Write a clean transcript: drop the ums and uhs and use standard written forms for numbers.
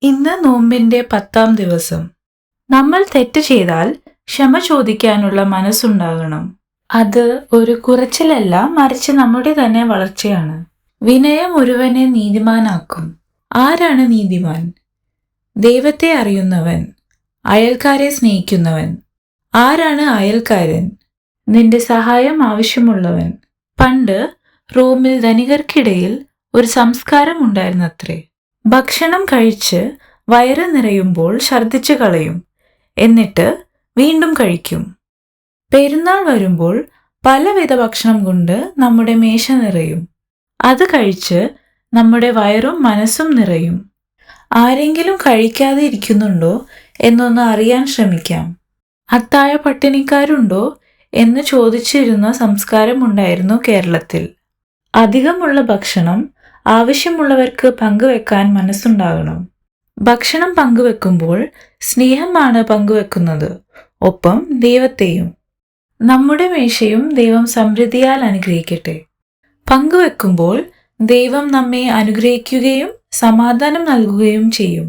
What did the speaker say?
ഇന്ന് നോമ്പിന്റെ 10-ാം ദിവസം. നമ്മൾ തെറ്റ് ചെയ്താൽ ക്ഷമ ചോദിക്കാനുള്ള മനസ്സുണ്ടാകണം. അത് ഒരു കുറച്ചിലല്ല, മറിച്ച് നമ്മുടെ തന്നെ വളർച്ചയാണ്. വിനയം ഒരുവനെ നീതിമാനാക്കും. ആരാണ് നീതിമാൻ? ദൈവത്തെ അറിയുന്നവൻ, അയൽക്കാരെ സ്നേഹിക്കുന്നവൻ. ആരാണ് അയൽക്കാരൻ? നിന്റെ സഹായം ആവശ്യമുള്ളവൻ. പണ്ട് റോമിൽ ധനികർക്കിടയിൽ ഒരു സംസ്കാരം ഉണ്ടായിരുന്നത്രേ. ഭക്ഷണം കഴിച്ച് വയറ് നിറയുമ്പോൾ ഛർദ്ദിച്ചു കളയും, എന്നിട്ട് വീണ്ടും കഴിക്കും. പെരുന്നാൾ വരുമ്പോൾ പലവിധ ഭക്ഷണം കൊണ്ട് നമ്മുടെ മേശ നിറയും. അത് കഴിച്ച് നമ്മുടെ വയറും മനസ്സും നിറയും. ആരെങ്കിലും കഴിക്കാതെ ഇരിക്കുന്നുണ്ടോ എന്നൊന്ന് അറിയാൻ ശ്രമിക്കാം. അത്താഴ പട്ടിണിക്കാരുണ്ടോ എന്ന് ചോദിച്ചിരുന്ന സംസ്കാരം ഉണ്ടായിരുന്നു കേരളത്തിൽ. അധികമുള്ള ഭക്ഷണം ആവശ്യമുള്ളവർക്ക് പങ്കുവെക്കാൻ മനസ്സുണ്ടാകണം. ഭക്ഷണം പങ്കുവെക്കുമ്പോൾ സ്നേഹമാണ് പങ്കുവെക്കുന്നത്, ഒപ്പം ദൈവത്തെയും. നമ്മുടെ മേശയും ദൈവം സമൃദ്ധിയാൽ അനുഗ്രഹിക്കട്ടെ. പങ്കുവെക്കുമ്പോൾ ദൈവം നമ്മെ അനുഗ്രഹിക്കുകയും സമാധാനം നൽകുകയും ചെയ്യും.